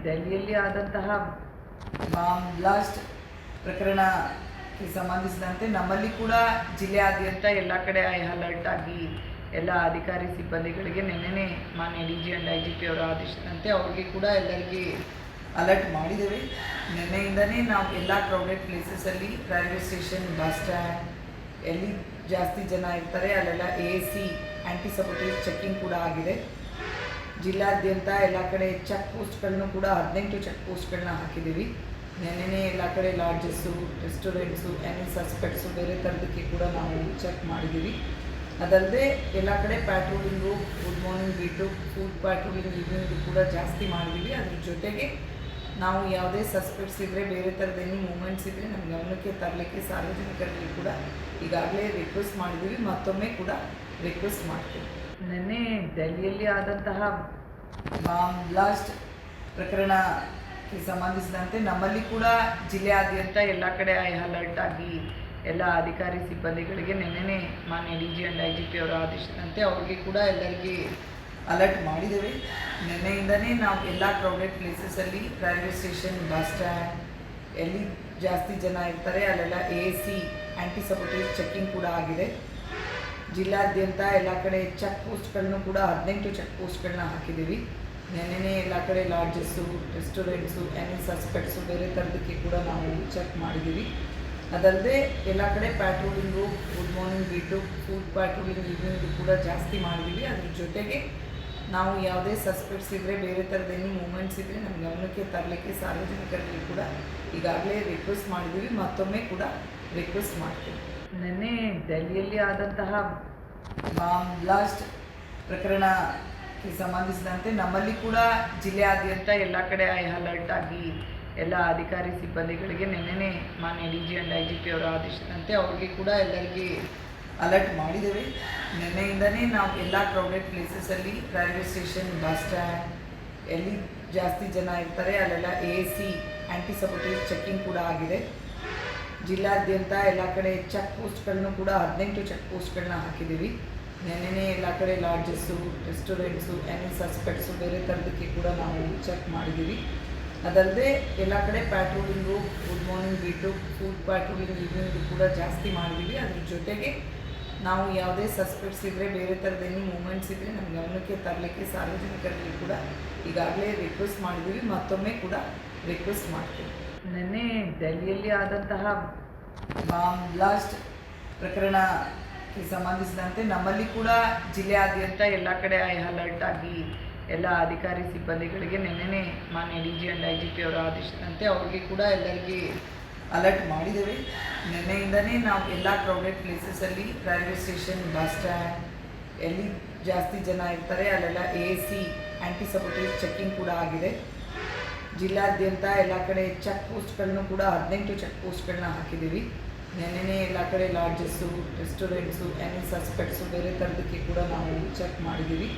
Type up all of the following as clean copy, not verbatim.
ದೆಹಲಿಯಲ್ಲಿ ಆದಂತಹ bomb blast ಪ್ರಕರಣಕ್ಕೆ ಸಂಬಂಧಿಸಿದಂತೆ ನಮ್ಮಲ್ಲಿ ಕೂಡ ಜಿಲ್ಲೆಯಾದ್ಯಂತ ಎಲ್ಲ ಕಡೆ ಅಲರ್ಟ್ ಆಗಿ ಎಲ್ಲ ಅಧಿಕಾರಿ ಸಿಬ್ಬಂದಿಗಳಿಗೆ ನಿನ್ನೆನೇ ಮಾನ್ಯ D G and I G P ಅವರ ಆದೇಶದಂತೆ ಅವ್ರಿಗೆ ಕೂಡ ಎಲ್ಲರಿಗೆ ಅಲರ್ಟ್ ಮಾಡಿದ್ದೇವೆ. ನಿನ್ನೆಯಿಂದನೇ ನಾವು ಎಲ್ಲ ಕ್ರೌಡೆಡ್ ಪ್ಲೇಸಸಲ್ಲಿ ರೈಲ್ವೆ ಸ್ಟೇಷನ್, ಬಸ್ ಸ್ಟ್ಯಾಂಡ್, ಎಲ್ಲಿ ಜಾಸ್ತಿ ಜನ ಇರ್ತಾರೆ ಅಲ್ಲೆಲ್ಲ AC ಆ್ಯಂಟಿ ಸಬೋಟೇಜ್ ಚೆಕ್ಕಿಂಗ್ ಕೂಡ ಆಗಿದೆ. ಜಿಲ್ಲಾದ್ಯಂತ ಎಲ್ಲ ಕಡೆ ಚೆಕ್ ಪೋಸ್ಟ್ಗಳನ್ನು ಕೂಡ 18 ಚೆಕ್ ಪೋಸ್ಟ್ಗಳನ್ನ ಹಾಕಿದ್ದೀವಿ. ನಿನ್ನೆನೇ ಎಲ್ಲ ಕಡೆ ಲಾಡ್ಜಸ್ಸು, ರೆಸ್ಟೋರೆಂಟ್ಸು, ಎನಿ ಸಸ್ಪೆಕ್ಟ್ಸು ಬೇರೆ ಥರದಕ್ಕೆ ಕೂಡ ನಾವು ಚೆಕ್ ಮಾಡಿದ್ದೀವಿ. ಅದಲ್ಲದೆ ಎಲ್ಲ ಕಡೆ patrolling, good morning beat, foot patrolling evening ಕೂಡ ಜಾಸ್ತಿ ಮಾಡಿದ್ದೀವಿ. ಅದ್ರ ಜೊತೆಗೆ ನಾವು ಯಾವುದೇ ಸಸ್ಪೆಕ್ಟ್ಸ್ ಇದ್ದರೆ, ಬೇರೆ ಥರದ ಎನಿ ಮೂಮೆಂಟ್ಸ್ ಇದ್ದರೆ ನಮ್ಮ ಗಮನಕ್ಕೆ ತರಲಿಕ್ಕೆ ಸಾರ್ವಜನಿಕರಲ್ಲಿ ಕೂಡ ಈಗಾಗಲೇ ರಿಕ್ವೆಸ್ಟ್ ಮಾಡಿದ್ದೀವಿ, ಮತ್ತೊಮ್ಮೆ ಕೂಡ ರಿಕ್ವೆಸ್ಟ್ ಮಾಡ್ತೀವಿ. ನಿನ್ನೆ ದೆಹಲಿಯಲ್ಲಿ ಆದಂತಹ ಬಾಂಬ್ ಬ್ಲಾಸ್ಟ್ ಪ್ರಕರಣಕ್ಕೆ ಸಂಬಂಧಿಸಿದಂತೆ ನಮ್ಮಲ್ಲಿ ಕೂಡ ಜಿಲ್ಲೆಯಾದ್ಯಂತ ಎಲ್ಲ ಕಡೆ ಅಲರ್ಟ್ ಆಗಿ ಎಲ್ಲ ಅಧಿಕಾರಿ ಸಿಬ್ಬಂದಿಗಳಿಗೆ ನಿನ್ನೆನೇ ಮಾನ್ಯ D G and I G P ಅವರ ಆದೇಶದಂತೆ ಅವ್ರಿಗೆ ಕೂಡ ಎಲ್ಲರಿಗೆ ಅಲರ್ಟ್ ಮಾಡಿದ್ದೇವೆ. ನಿನ್ನೆಯಿಂದನೇ ನಾವು ಎಲ್ಲ ಕ್ರೌಡೆಡ್ ಪ್ಲೇಸಸಲ್ಲಿ ರೈಲ್ವೆ ಸ್ಟೇಷನ್, ಬಸ್ ಸ್ಟ್ಯಾಂಡ್, ಎಲ್ಲಿ ಜಾಸ್ತಿ ಜನ ಇರ್ತಾರೆ ಅಲ್ಲೆಲ್ಲ AC ಆ್ಯಂಟಿ ಸಬೋಟೇಜ್ ಚೆಕ್ಕಿಂಗ್ ಕೂಡ ಆಗಿದೆ. ಜಿಲ್ಲಾದ್ಯಂತ ಎಲ್ಲ ಕಡೆ ಚೆಕ್ ಪೋಸ್ಟ್ಗಳನ್ನು ಕೂಡ 18 ಚೆಕ್ ಪೋಸ್ಟ್ಗಳನ್ನ ಹಾಕಿದ್ದೀವಿ. ನಿನ್ನೆನೇ ಎಲ್ಲ ಕಡೆ ಲಾಡ್ಜಸ್ಸು, ರೆಸ್ಟೋರೆಂಟ್ಸು, ಎನಿ ಸಸ್ಪೆಕ್ಟ್ಸು ಬೇರೆ ಥರದಕ್ಕೆ ಕೂಡ ನಾವು ಚೆಕ್ ಮಾಡಿದ್ದೀವಿ. ಅದಲ್ಲದೆ ಎಲ್ಲ ಕಡೆ patrolling, good morning beat, foot patrolling evening ಕೂಡ ಜಾಸ್ತಿ ಮಾಡಿದ್ದೀವಿ. ಅದ್ರ ಜೊತೆಗೆ ನಾವು ಯಾವುದೇ ಸಸ್ಪೆಕ್ಟ್ಸ್ ಇದ್ದರೆ, ಬೇರೆ ಥರದ ಎನಿ ಮೂಮೆಂಟ್ಸ್ ಇದ್ದರೆ ನಮ್ಮ ಗಮನಕ್ಕೆ ತರಲಿಕ್ಕೆ ಸಾರ್ವಜನಿಕರಲ್ಲಿ ಕೂಡ ಈಗಾಗಲೇ ರಿಕ್ವೆಸ್ಟ್ ಮಾಡಿದ್ದೀವಿ, ಮತ್ತೊಮ್ಮೆ ಕೂಡ ರಿಕ್ವೆಸ್ಟ್ ಮಾಡ್ತೀವಿ. ನಿನ್ನೆ ದೆಹಲಿಯಲ್ಲಿ ಆದಂತಹ ಬಾಂಬ್ ಬ್ಲಾಸ್ಟ್ ಪ್ರಕರಣಕ್ಕೆ ಸಂಬಂಧಿಸಿದಂತೆ ನಮ್ಮಲ್ಲಿ ಕೂಡ ಜಿಲ್ಲೆಯಾದ್ಯಂತ ಎಲ್ಲ ಕಡೆ ಅಲರ್ಟ್ ಆಗಿ ಎಲ್ಲ ಅಧಿಕಾರಿ ಸಿಬ್ಬಂದಿಗಳಿಗೆ ನಿನ್ನೆನೇ ಮಾನ್ಯ D G and I G P ಅವರ ಆದೇಶದಂತೆ ಅವ್ರಿಗೆ ಕೂಡ ಎಲ್ಲರಿಗೆ ಅಲರ್ಟ್ ಮಾಡಿದ್ದೇವೆ. ನಿನ್ನೆಯಿಂದನೇ ನಾವು ಎಲ್ಲ ಕ್ರೌಡೆಡ್ ಪ್ಲೇಸಸಲ್ಲಿ ರೈಲ್ವೆ ಸ್ಟೇಷನ್, ಬಸ್ ಸ್ಟ್ಯಾಂಡ್, ಎಲ್ಲಿ ಜಾಸ್ತಿ ಜನ ಇರ್ತಾರೆ ಅಲ್ಲೆಲ್ಲ AC ಆ್ಯಂಟಿ ಸಬೋಟೇಜ್ ಚೆಕ್ಕಿಂಗ್ ಕೂಡ ಆಗಿದೆ. ಜಿಲ್ಲಾದ್ಯಂತ ಎಲ್ಲ ಕಡೆ ಚೆಕ್ ಪೋಸ್ಟ್ಗಳನ್ನು ಕೂಡ 18 ಚೆಕ್ ಪೋಸ್ಟ್ಗಳನ್ನ ಹಾಕಿದ್ದೀವಿ. ನಿನ್ನೆನೇ ಎಲ್ಲ ಕಡೆ ಲಾಡ್ಜಸ್ಸು, ರೆಸ್ಟೋರೆಂಟ್ಸು, ಎನಿ ಸಸ್ಪೆಕ್ಟ್ಸು ಬೇರೆ ಥರದಕ್ಕೆ ಕೂಡ ನಾವು ಚೆಕ್ ಮಾಡಿದ್ದೀವಿ. ಅದಲ್ಲದೆ ಎಲ್ಲ ಕಡೆ patrolling, good morning beat, foot patrolling evening ಕೂಡ ಜಾಸ್ತಿ ಮಾಡಿದ್ದೀವಿ. ಅದ್ರ ಜೊತೆಗೆ ನಾವು ಯಾವುದೇ ಸಸ್ಪೆಕ್ಟ್ಸ್ ಇದ್ದರೆ, ಬೇರೆ ಥರದ ಎನಿ ಮೂಮೆಂಟ್ಸ್ ಇದ್ದರೆ ನಮ್ಮ ಗಮನಕ್ಕೆ ತರಲಿಕ್ಕೆ ಸಾರ್ವಜನಿಕರಲ್ಲಿ ಕೂಡ ಈಗಾಗಲೇ ರಿಕ್ವೆಸ್ಟ್ ಮಾಡಿದ್ದೀವಿ, ಮತ್ತೊಮ್ಮೆ ಕೂಡ ರಿಕ್ವೆಸ್ಟ್ ಮಾಡ್ತೀವಿ. ನಿನ್ನೆ ದೆಹಲಿಯಲ್ಲಿ ಆದಂತಹ ಬಾಂಬ್ ಬ್ಲಾಸ್ಟ್ ಪ್ರಕರಣಕ್ಕೆ ಸಂಬಂಧಿಸಿದಂತೆ ನಮ್ಮಲ್ಲಿ ಕೂಡ ಜಿಲ್ಲೆಯಾದ್ಯಂತ ಎಲ್ಲ ಕಡೆ ಅಲರ್ಟ್ ಆಗಿ ಎಲ್ಲ ಅಧಿಕಾರಿ ಸಿಬ್ಬಂದಿಗಳಿಗೆ ನಿನ್ನೆನೇ ಮಾನ್ಯ D G and I G P ಅವರ ಆದೇಶದಂತೆ ಅವ್ರಿಗೆ ಕೂಡ ಎಲ್ಲರಿಗೆ ಅಲರ್ಟ್ ಮಾಡಿದ್ದೇವೆ. ನಿನ್ನೆಯಿಂದನೇ ನಾವು ಎಲ್ಲ ಕ್ರೌಡೆಡ್ ಪ್ಲೇಸಸಲ್ಲಿ ರೈಲ್ವೆ ಸ್ಟೇಷನ್, ಬಸ್ ಸ್ಟ್ಯಾಂಡ್, ಎಲ್ಲಿ ಜಾಸ್ತಿ ಜನ ಇರ್ತಾರೆ ಅಲ್ಲೆಲ್ಲ AC ಆ್ಯಂಟಿ ಸಬೋಟೇಜ್ ಚೆಕ್ಕಿಂಗ್ ಕೂಡ ಆಗಿದೆ. ಜಿಲ್ಲಾದ್ಯಂತ ಎಲ್ಲ ಕಡೆ ಚೆಕ್ ಪೋಸ್ಟ್ಗಳನ್ನು ಕೂಡ 18 ಚೆಕ್ ಪೋಸ್ಟ್ಗಳನ್ನ ಹಾಕಿದ್ದೀವಿ. ನಿನ್ನೆನೇ ಎಲ್ಲ ಕಡೆ ಲಾಡ್ಜಸ್ಸು, ರೆಸ್ಟೋರೆಂಟ್ಸು, ಎನಿ ಸಸ್ಪೆಕ್ಟ್ಸು ಬೇರೆ ಥರದಕ್ಕೆ ಕೂಡ ನಾವು ಚೆಕ್ ಮಾಡಿದ್ದೀವಿ.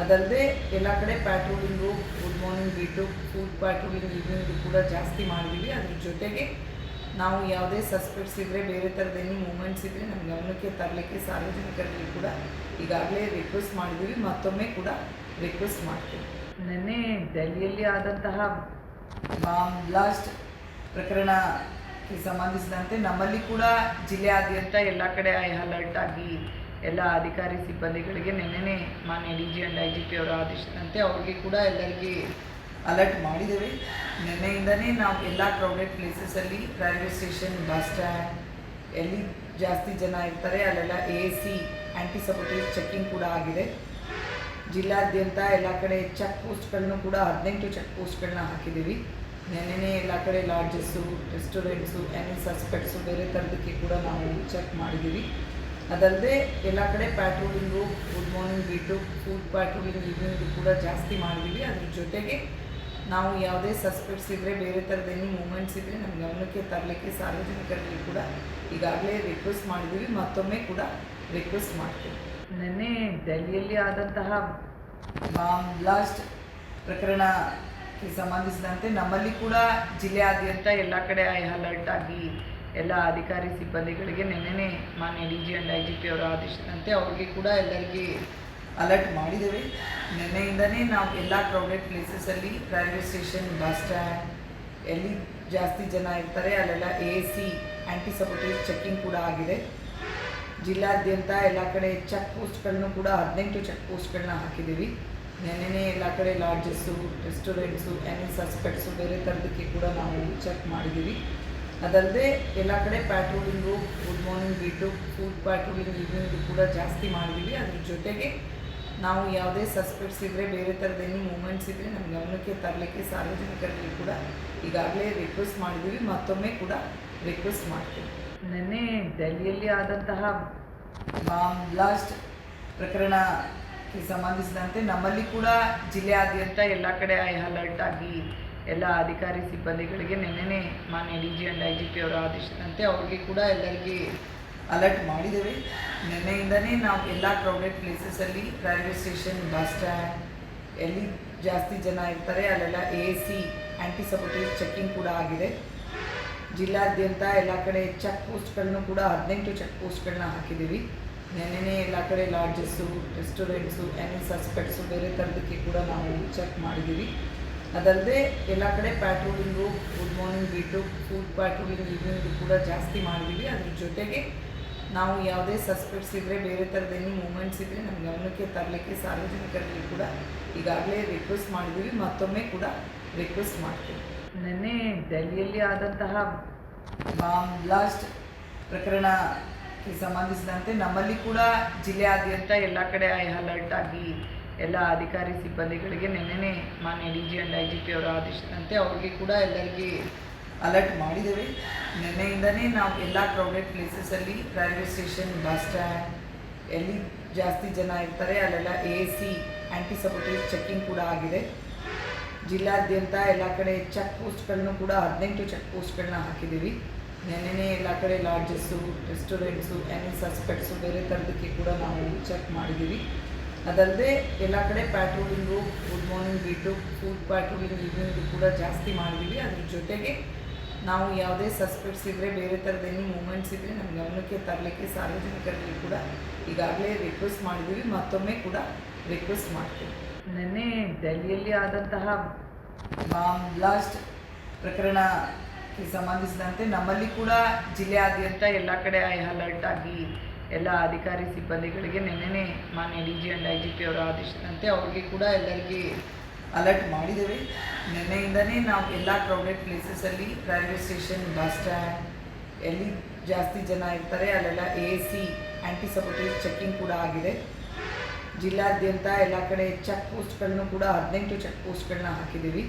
ಅದಲ್ಲದೆ ಎಲ್ಲ ಕಡೆ patrolling, good morning beat, foot patrolling evening ಕೂಡ ಜಾಸ್ತಿ ಮಾಡಿದ್ದೀವಿ. ಅದ್ರ ಜೊತೆಗೆ ನಾವು ಯಾವುದೇ ಸಸ್ಪೆಕ್ಟ್ಸ್ ಇದ್ದರೆ, ಬೇರೆ ಥರದ ಎನಿ ಮೂಮೆಂಟ್ಸ್ ಇದ್ದರೆ ನಮ್ಮ ಗಮನಕ್ಕೆ ತರಲಿಕ್ಕೆ ಸಾರ್ವಜನಿಕರಲ್ಲಿ ಕೂಡ ಈಗಾಗಲೇ ರಿಕ್ವೆಸ್ಟ್ ಮಾಡಿದ್ದೀವಿ, ಮತ್ತೊಮ್ಮೆ ಕೂಡ ರಿಕ್ವೆಸ್ಟ್ ಮಾಡ್ತೀವಿ. ನಿನ್ನೆ ದೆಹಲಿಯಲ್ಲಿ ಆದಂತಹ ಬಾಂಬ್ ಬ್ಲಾಸ್ಟ್ ಪ್ರಕರಣಕ್ಕೆ ಸಂಬಂಧಿಸಿದಂತೆ ನಮ್ಮಲ್ಲಿ ಕೂಡ ಜಿಲ್ಲೆಯಾದ್ಯಂತ ಎಲ್ಲ ಕಡೆ ಅಲರ್ಟ್ ಆಗಿ ಎಲ್ಲ ಅಧಿಕಾರಿ ಸಿಬ್ಬಂದಿಗಳಿಗೆ ನಿನ್ನೆನೇ ಮಾನ್ಯ D G and I G P ಅವರ ಆದೇಶದಂತೆ ಅವ್ರಿಗೆ ಕೂಡ ಎಲ್ಲರಿಗೆ ಅಲರ್ಟ್ ಮಾಡಿದ್ದೇವೆ. ನಿನ್ನೆಯಿಂದನೇ ನಾವು ಎಲ್ಲ ಕ್ರೌಡೆಡ್ ಪ್ಲೇಸಸಲ್ಲಿ ರೈಲ್ವೆ ಸ್ಟೇಷನ್, ಬಸ್ ಸ್ಟ್ಯಾಂಡ್, ಎಲ್ಲಿ ಜಾಸ್ತಿ ಜನ ಇರ್ತಾರೆ ಅಲ್ಲೆಲ್ಲ AC ಆ್ಯಂಟಿ ಸಬೋಟೇಜ್ ಚೆಕ್ಕಿಂಗ್ ಕೂಡ ಆಗಿದೆ. ಜಿಲ್ಲಾದ್ಯಂತ ಎಲ್ಲ ಕಡೆ ಚೆಕ್ ಪೋಸ್ಟ್ಗಳನ್ನು ಕೂಡ 18 ಚೆಕ್ ಪೋಸ್ಟ್ಗಳನ್ನ ಹಾಕಿದ್ದೀವಿ. ನಿನ್ನೆನೇ ಎಲ್ಲ ಕಡೆ ಲಾಡ್ಜಸ್ಸು, ರೆಸ್ಟೋರೆಂಟ್ಸು, ಎನಿ ಸಸ್ಪೆಕ್ಟ್ಸು ಬೇರೆ ಥರದಕ್ಕೆ ಕೂಡ ನಾವು ಚೆಕ್ ಮಾಡಿದ್ದೀವಿ. ಅದಲ್ಲದೆ ಎಲ್ಲ ಕಡೆ patrolling, good morning beat, foot patrolling evening ಕೂಡ ಜಾಸ್ತಿ ಮಾಡಿದ್ದೀವಿ. ಅದ್ರ ಜೊತೆಗೆ ನಾವು ಯಾವುದೇ ಸಸ್ಪೆಕ್ಟ್ಸ್ ಇದ್ದರೆ, ಬೇರೆ ಥರದ ಎನಿ ಮೂಮೆಂಟ್ಸ್ ಇದ್ದರೆ ನಮ್ಮ ಗಮನಕ್ಕೆ ತರಲಿಕ್ಕೆ ಸಾರ್ವಜನಿಕರಲ್ಲಿ ಕೂಡ ಈಗಾಗಲೇ ರಿಕ್ವೆಸ್ಟ್ ಮಾಡಿದ್ದೀವಿ, ಮತ್ತೊಮ್ಮೆ ಕೂಡ ರಿಕ್ವೆಸ್ಟ್ ಮಾಡ್ತೀವಿ. ನಿನ್ನೆ ದೆಹಲಿಯಲ್ಲಿ ಆದಂತಹ ಬಾಂಬ್ ಬ್ಲಾಸ್ಟ್ ಪ್ರಕರಣಕ್ಕೆ ಸಂಬಂಧಿಸಿದಂತೆ ನಮ್ಮಲ್ಲಿ ಕೂಡ ಜಿಲ್ಲೆಯಾದ್ಯಂತ ಎಲ್ಲ ಕಡೆ ಅಲರ್ಟ್ ಆಗಿ ಎಲ್ಲ ಅಧಿಕಾರಿ ಸಿಬ್ಬಂದಿಗಳಿಗೆ ನಿನ್ನೆನೇ ಮಾನ್ಯ D G and I G P ಅವರ ಆದೇಶದಂತೆ ಅವ್ರಿಗೆ ಕೂಡ ಎಲ್ಲರಿಗೆ ಅಲರ್ಟ್ ಮಾಡಿದ್ದೇವೆ. ನಿನ್ನೆಯಿಂದನೇ ನಾವು ಎಲ್ಲ ಕ್ರೌಡೆಡ್ ಪ್ಲೇಸಸಲ್ಲಿ ರೈಲ್ವೆ ಸ್ಟೇಷನ್, ಬಸ್ ಸ್ಟ್ಯಾಂಡ್, ಎಲ್ಲಿ ಜಾಸ್ತಿ ಜನ ಇರ್ತಾರೆ ಅಲ್ಲೆಲ್ಲ AC ಆ್ಯಂಟಿ ಸಬೋಟೇಜ್ ಚೆಕ್ಕಿಂಗ್ ಕೂಡ ಆಗಿದೆ. ಜಿಲ್ಲಾದ್ಯಂತ ಎಲ್ಲ ಕಡೆ ಚೆಕ್ ಪೋಸ್ಟ್ಗಳನ್ನು ಕೂಡ 18 ಚೆಕ್ ಪೋಸ್ಟ್ಗಳನ್ನ ಹಾಕಿದ್ದೀವಿ. ನೆನ್ನೆನೇ ಎಲ್ಲ ಕಡೆ ಲಾಡ್ಜಸ್ಸು, ರೆಸ್ಟೋರೆಂಟ್ಸು, ಎನಿ ಸಸ್ಪೆಕ್ಟ್ಸು ಬೇರೆ ಥರದಕ್ಕೆ ಕೂಡ ನಾವು ಚೆಕ್ ಮಾಡಿದ್ದೀವಿ. ಅದಲ್ಲದೆ ಎಲ್ಲ ಕಡೆ patrolling, good morning beat, foot patrolling evening ಕೂಡ ಜಾಸ್ತಿ ಮಾಡಿದ್ದೀವಿ. ಅದ್ರ ಜೊತೆಗೆ ನಾವು ಯಾವುದೇ ಸಸ್ಪೆಕ್ಟ್ಸ್ ಇದ್ದರೆ, ಬೇರೆ ಥರದ ಎನಿ ಮೂಮೆಂಟ್ಸ್ ಇದ್ದರೆ ನಮ್ಮ ಗಮನಕ್ಕೆ ತರಲಿಕ್ಕೆ ಸಾರ್ವಜನಿಕರಲ್ಲಿ ಕೂಡ ಈಗಾಗಲೇ ರಿಕ್ವೆಸ್ಟ್ ಮಾಡಿದ್ದೀವಿ, ಮತ್ತೊಮ್ಮೆ ಕೂಡ ರಿಕ್ವೆಸ್ಟ್ ಮಾಡ್ತೀವಿ. ನಿನ್ನೆ ಡೆಲ್ಲಿಯಲ್ಲಿ ಆದಂತಹ ಬಾಂಬ್ ಬ್ಲಾಸ್ಟ್ ಪ್ರಕರಣಕ್ಕೆ ಸಂಬಂಧಿಸಿದಂತೆ ನಮ್ಮಲ್ಲಿ ಕೂಡ ಜಿಲ್ಲೆಯಾದ್ಯಂತ ಎಲ್ಲ ಕಡೆ ಅಲರ್ಟ್ ಆಗಿ ಎಲ್ಲ ಅಧಿಕಾರಿ ಸಿಬ್ಬಂದಿಗಳಿಗೆ ನಿನ್ನೆನೇ ಮಾನ್ಯ DG ಆ್ಯಂಡ್ IGP ಅವರ ಆದೇಶದಂತೆ ಅವ್ರಿಗೆ ಕೂಡ ಎಲ್ಲರಿಗೆ ಅಲರ್ಟ್ ಮಾಡಿದ್ದೇವೆ. ನಿನ್ನೆಯಿಂದನೇ ನಾವು ಎಲ್ಲ ಕ್ರೌಡೆಡ್ ಪ್ಲೇಸಸಲ್ಲಿ ರೈಲ್ವೆ ಸ್ಟೇಷನ್, ಬಸ್ ಸ್ಟ್ಯಾಂಡ್, ಎಲ್ಲಿ ಜಾಸ್ತಿ ಜನ ಇರ್ತಾರೆ ಅಲ್ಲೆಲ್ಲ AC ಆ್ಯಂಟಿ ಸಬೋಟೇಜ್ ಚೆಕ್ಕಿಂಗ್ ಕೂಡ ಆಗಿದೆ. ಜಿಲ್ಲಾದ್ಯಂತ ಎಲ್ಲ ಕಡೆ ಚೆಕ್ ಪೋಸ್ಟ್ಗಳನ್ನು ಕೂಡ 18 ಚೆಕ್ ಪೋಸ್ಟ್ಗಳನ್ನ ಹಾಕಿದ್ದೀವಿ. ನಿನ್ನೆನೇ ಎಲ್ಲ ಕಡೆ ಲಾಡ್ಜಸ್ಸು, ರೆಸ್ಟೋರೆಂಟ್ಸು, ಎನಿ ಸಸ್ಪೆಕ್ಟ್ಸು ಬೇರೆ ಥರದಕ್ಕೆ ಕೂಡ ನಾವು ಚೆಕ್ ಮಾಡಿದ್ದೀವಿ. ಅದಲ್ಲದೆ ಎಲ್ಲ ಕಡೆ patrolling, good morning beat, foot patrolling evening ಕೂಡ ಜಾಸ್ತಿ ಮಾಡಿದ್ದೀವಿ. ಅದ್ರ ಜೊತೆಗೆ ನಾವು ಯಾವುದೇ ಸಸ್ಪೆಕ್ಟ್ಸ್ ಇದ್ದರೆ, ಬೇರೆ ಥರದ ಎನಿ ಮೂಮೆಂಟ್ಸ್ ಇದ್ದರೆ ನಮ್ಮ ಗಮನಕ್ಕೆ ತರಲಿಕ್ಕೆ ಸಾರ್ವಜನಿಕರಲ್ಲಿ ಕೂಡ ಈಗಾಗಲೇ ರಿಕ್ವೆಸ್ಟ್ ಮಾಡಿದ್ದೀವಿ, ಮತ್ತೊಮ್ಮೆ ಕೂಡ ರಿಕ್ವೆಸ್ಟ್ ಮಾಡ್ತೀವಿ. ನಿನ್ನೆ ಡೆಲ್ಲಿಯಲ್ಲಿ ಆದಂತಹ ಬಾಂಬ್ ಬ್ಲಾಸ್ಟ್ ಪ್ರಕರಣಕ್ಕೆ ಸಂಬಂಧಿಸಿದಂತೆ ನಮ್ಮಲ್ಲಿ ಕೂಡ ಜಿಲ್ಲೆಯಾದ್ಯಂತ ಎಲ್ಲ ಕಡೆ ಅಲರ್ಟ್ ಆಗಿ ಎಲ್ಲ ಅಧಿಕಾರಿ ಸಿಬ್ಬಂದಿಗಳಿಗೆ ನಿನ್ನೆನೇ ಮಾನ್ಯ DG ಆ್ಯಂಡ್ IGP ಅವರ ಆದೇಶದಂತೆ ಅವ್ರಿಗೆ ಕೂಡ ಎಲ್ಲರಿಗೆ ಅಲರ್ಟ್ ಮಾಡಿದ್ದೇವೆ. ನಿನ್ನೆಯಿಂದನೇ ನಾವು ಎಲ್ಲ ಕ್ರೌಡೆಡ್ ಪ್ಲೇಸಸಲ್ಲಿ ರೈಲ್ವೆ ಸ್ಟೇಷನ್, ಬಸ್ ಸ್ಟ್ಯಾಂಡ್, ಎಲ್ಲಿ ಜಾಸ್ತಿ ಜನ ಇರ್ತಾರೆ ಅಲ್ಲೆಲ್ಲ AC ಆ್ಯಂಟಿ ಸಬೋಟೇಜ್ ಚೆಕ್ಕಿಂಗ್ ಕೂಡ ಆಗಿದೆ. ಜಿಲ್ಲಾದ್ಯಂತ ಎಲ್ಲ ಕಡೆ ಚೆಕ್ ಪೋಸ್ಟ್ಗಳನ್ನು ಕೂಡ 18 ಚೆಕ್ ಪೋಸ್ಟ್ಗಳನ್ನ ಹಾಕಿದ್ದೀವಿ. ನಿನ್ನೆನೇ ಎಲ್ಲ ಕಡೆ ಲಾಡ್ಜಸ್ಸು, ರೆಸ್ಟೋರೆಂಟ್ಸು, ಎನಿ ಸಸ್ಪೆಕ್ಟ್ಸು ಬೇರೆ ಥರದಕ್ಕೆ ಕೂಡ ನಾವು ಚೆಕ್ ಮಾಡಿದ್ದೀವಿ. ಅದಲ್ಲದೆ ಎಲ್ಲ ಕಡೆ patrolling, good morning beat, foot patrolling evening ಕೂಡ ಜಾಸ್ತಿ ಮಾಡಿದ್ದೀವಿ. ಅದ್ರ ಜೊತೆಗೆ ನಾವು ಯಾವುದೇ ಸಸ್ಪೆಕ್ಟ್ಸ್ ಇದ್ದರೆ, ಬೇರೆ ಥರದ ಎನಿ ಮೂಮೆಂಟ್ಸ್ ಇದ್ದರೆ ನಮ್ಮ ಗಮನಕ್ಕೆ ತರಲಿಕ್ಕೆ ಸಾರ್ವಜನಿಕರಲ್ಲಿ ಕೂಡ ಈಗಾಗಲೇ ರಿಕ್ವೆಸ್ಟ್ ಮಾಡಿದ್ದೀವಿ, ಮತ್ತೊಮ್ಮೆ ಕೂಡ ರಿಕ್ವೆಸ್ಟ್ ಮಾಡ್ತೀವಿ. ನಿನ್ನೆ ಡೆಲ್ಲಿಯಲ್ಲಿ ಆದಂತಹ ಬಾಂಬ್ ಬ್ಲಾಸ್ಟ್ ಪ್ರಕರಣಕ್ಕೆ ಸಂಬಂಧಿಸಿದಂತೆ ನಮ್ಮಲ್ಲಿ ಕೂಡ ಜಿಲ್ಲೆಯಾದ್ಯಂತ ಎಲ್ಲ ಕಡೆ ಅಲರ್ಟ್ ಆಗಿ ಎಲ್ಲ ಅಧಿಕಾರಿ ಸಿಬ್ಬಂದಿಗಳಿಗೆ ನಿನ್ನೆನೇ ಮಾನ್ಯ DG ಆ್ಯಂಡ್ IGP ಅವರ ಆದೇಶದಂತೆ ಅವ್ರಿಗೆ ಕೂಡ ಎಲ್ಲರಿಗೆ ಅಲರ್ಟ್ ಮಾಡಿದ್ದೇವೆ. ನಿನ್ನೆಯಿಂದನೇ ನಾವು ಎಲ್ಲ ಕ್ರೌಡೆಡ್ ಪ್ಲೇಸಸಲ್ಲಿ ರೈಲ್ವೆ ಸ್ಟೇಷನ್, ಬಸ್ ಸ್ಟ್ಯಾಂಡ್, ಎಲ್ಲಿ ಜಾಸ್ತಿ ಜನ ಇರ್ತಾರೆ ಅಲ್ಲೆಲ್ಲ AC ಆ್ಯಂಟಿ ಸಬೋಟೇಜ್ ಚೆಕ್ಕಿಂಗ್ ಕೂಡ ಆಗಿದೆ. ಜಿಲ್ಲಾದ್ಯಂತ ಎಲ್ಲ ಕಡೆ ಚೆಕ್ ಪೋಸ್ಟ್ಗಳನ್ನು ಕೂಡ 18 ಚೆಕ್ ಪೋಸ್ಟ್ಗಳನ್ನ ಹಾಕಿದ್ದೀವಿ.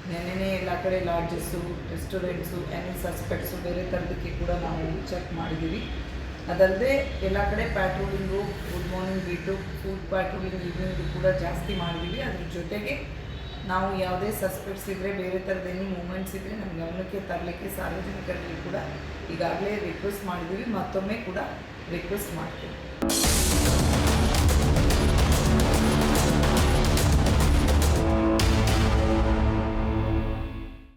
ನಿನ್ನೆನೇ ಎಲ್ಲ ಕಡೆ ಲಾಡ್ಜಸ್ಸು, ರೆಸ್ಟೋರೆಂಟ್ಸು, ಎನಿ ಸಸ್ಪೆಕ್ಟ್ಸು ಬೇರೆ ಥರದಕ್ಕೆ ಕೂಡ ನಾವು ಚೆಕ್ ಮಾಡಿದ್ದೀವಿ. ಅದಲ್ಲದೆ ಎಲ್ಲ ಕಡೆ patrolling, good morning beat, foot patrolling evening ಕೂಡ ಜಾಸ್ತಿ ಮಾಡಿದ್ದೀವಿ. ಅದ್ರ ಜೊತೆಗೆ ನಾವು ಯಾವುದೇ ಸಸ್ಪೆಕ್ಟ್ಸ್ ಇದ್ದರೆ, ಬೇರೆ ಥರದ ಎನಿ ಮೂಮೆಂಟ್ಸ್ ಇದ್ದರೆ ನಮ್ಮ ಗಮನಕ್ಕೆ ತರಲಿಕ್ಕೆ ಸಾರ್ವಜನಿಕರಲ್ಲಿ ಕೂಡ ಈಗಾಗಲೇ ರಿಕ್ವೆಸ್ಟ್ ಮಾಡಿದ್ದೀವಿ, ಮತ್ತೊಮ್ಮೆ ಕೂಡ ರಿಕ್ವೆಸ್ಟ್ ಮಾಡ್ತೀವಿ.